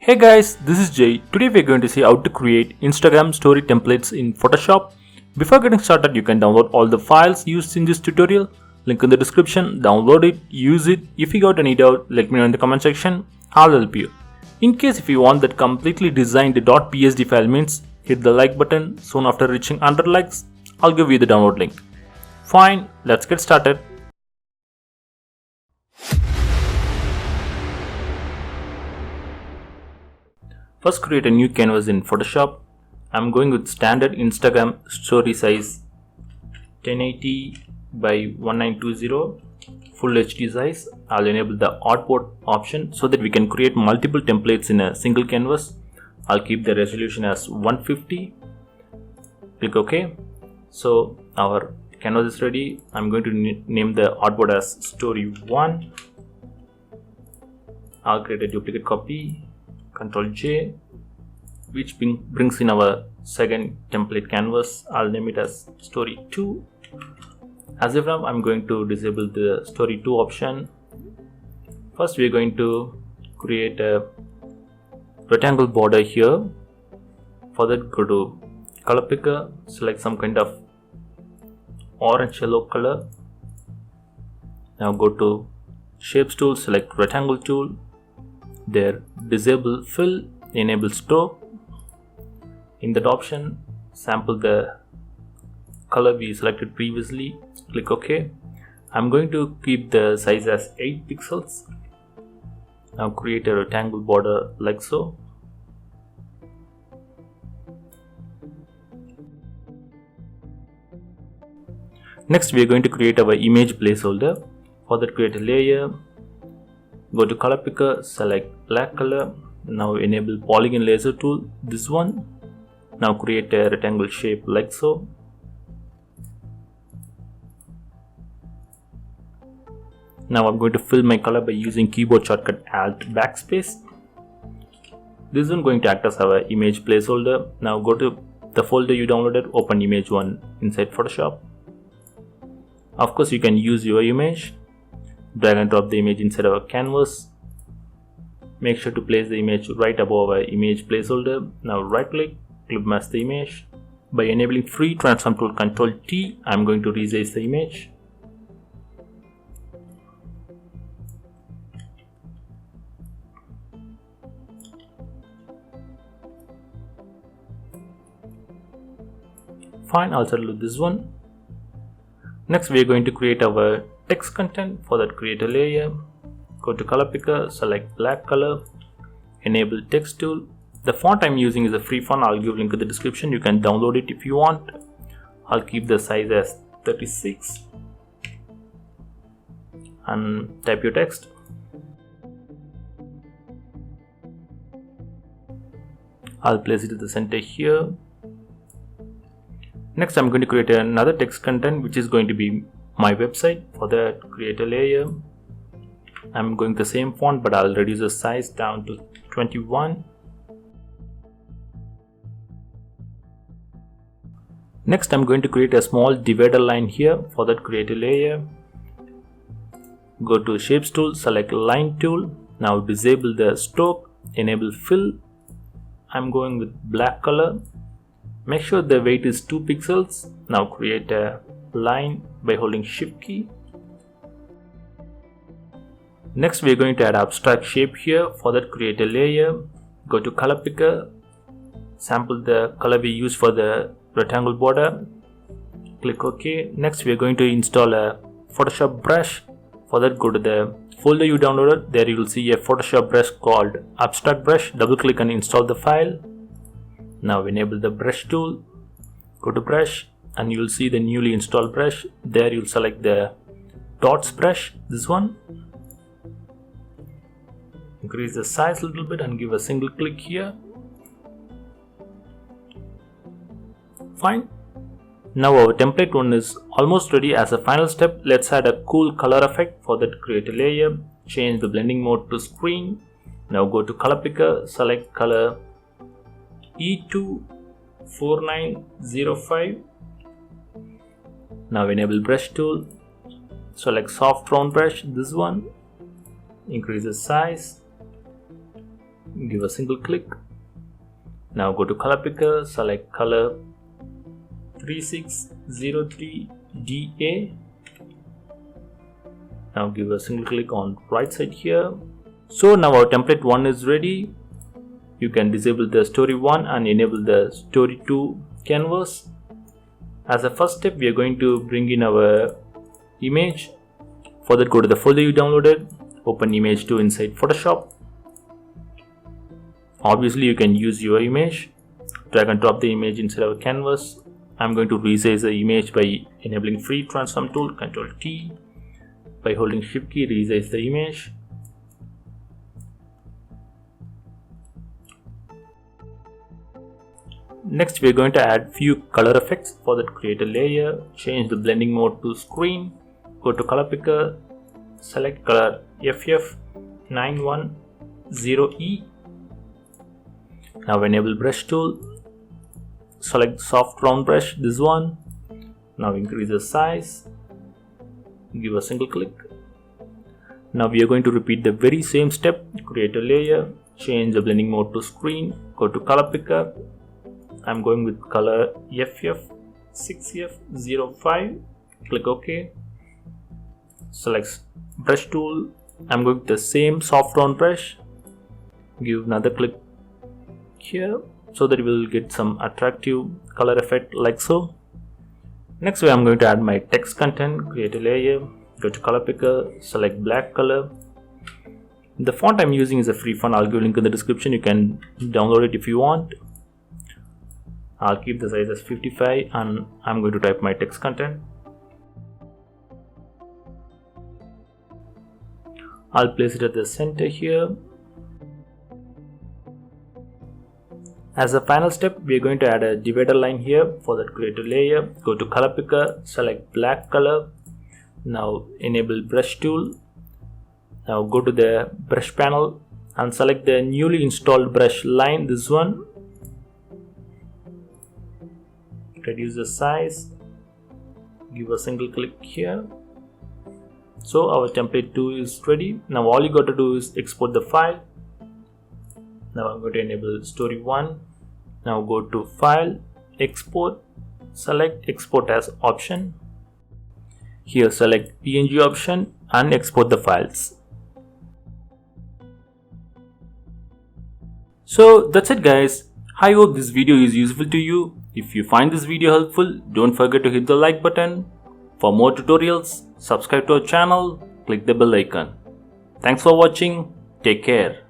Hey guys, this is Jay. Today we're going to see how to create Instagram story templates in Photoshop. Before getting started, you can download all the files used in this tutorial. Link in the description. Download it, use it. If you got any doubt, let me know in the comment section. I'll help you. In case if you want that completely designed .psd file means, hit the like button. Soon after reaching 100 likes, I'll give you the download link. Fine, let's get started. First, create a new canvas in Photoshop. I'm going with standard Instagram story size 1080 by 1920 full HD size. I'll enable the artboard option so that we can create multiple templates in a single canvas. I'll keep the resolution as 150. Click OK. So our canvas is ready. I'm going to name the artboard as story 1. I'll create a duplicate copy. Ctrl J, which brings in our second template canvas. I'll name it as story 2. As of now, I'm going to disable the story 2 option. First, we're going to create a rectangle border here. For that, go to color picker, select some kind of orange yellow color. Now go to shapes tool, select rectangle tool. There, disable fill, enable stroke. In that option, sample the color we selected previously. Click OK. I'm going to keep the size as 8 pixels. Now create a rectangle border like so. Next, we are going to create our image placeholder. For that, create a layer. Go to color picker, select black color. Now enable polygon laser tool, this one. Now create a rectangle shape like so. Now I'm going to fill my color by using keyboard shortcut Alt backspace. This is going to act as our image placeholder. Now go to the folder you downloaded, open image 1 inside Photoshop. Of course, you can use your image. Drag and drop the image inside our canvas. Make sure to place the image right above our image placeholder. Now right click, clip mask the image. By enabling free transform tool Ctrl T, I'm going to resize the image. Fine, I'll settle with this one. Next, we are going to create our text content. For that, create a layer. Go to color picker, select black color, enable text tool. The font I'm using is a free font. I'll give a link in the description. You can download it if you want. I'll keep the size as 36 and type your text. I'll place it at the center here. Next, I'm going to create another text content which is going to be my website. For that, create a layer. I'm going the same font, but I'll reduce the size down to 21. Next, I'm going to create a small divider line here. For that, create a layer. Go to shapes tool, select line tool. Now disable the stroke, enable fill. I'm going with black color. Make sure the weight is 2 pixels. Now create a line by holding shift key. Next, we are going to add abstract shape here. For that, create a layer. Go to color picker. Sample the color we use for the rectangle border. Click OK. Next, we are going to install a Photoshop brush. For that, go to the folder you downloaded. There you will see a Photoshop brush called abstract brush. Double click and install the file. Now enable the brush tool. Go to brush and you will see the newly installed brush. There you will select the dots brush, this one. Increase the size a little bit and give a single click here. Fine. Now our template one is almost ready. As a final step, let's add a cool color effect. For that, create a layer, change the blending mode to screen. Now go to color picker, select color E24905. Now enable brush tool, select soft round brush, this one. Increase the size. give a single click. Now go to color picker, select color 3603DA. Now give a single click on right side here. So now our template 1 is ready. You can disable the story 1 and enable the story 2 canvas. As a first step, we are going to bring in our image. For that, go to the folder you downloaded, open image 2 inside Photoshop. Obviously, you can use your image. Drag and drop the image inside our canvas. I'm going to resize the image by enabling free transform tool, Ctrl T. By holding Shift key, resize the image. Next, we are going to add few color effects. For that, create a layer, change the blending mode to screen, go to color picker, select color FF910E. Now enable brush tool, select soft round brush, this one. Now increase the size, give a single click. Now we are going to repeat the very same step, create a layer, change the blending mode to screen, go to color picker. I'm going with color FF6F05, click OK. Select brush tool, I'm going with the same soft round brush, give another click here so that we will get some attractive color effect like so. Next way I'm going to add my text content, create a layer, go to color picker, select black color. The font I'm using is a free font, I'll give a link in the description, you can download it if you want. I'll keep the size as 55 and I'm going to type my text content. I'll place it at the center here. As a final step, we are going to add a divider line here. For that, create a layer, go to color picker, select black color. Now enable brush tool. Now go to the brush panel and select the newly installed brush line, this one. Reduce the size, give a single click here. So our template 2 is ready. Now all you got to do is export the file. Now I'm going to enable story 1. Now go to file, export, select export as option. Here select PNG option and export the files. So that's it guys. I hope this video is useful to you. If you find this video helpful, don't forget to hit the like button. For more tutorials, subscribe to our channel, click the bell icon. Thanks for watching. Take care.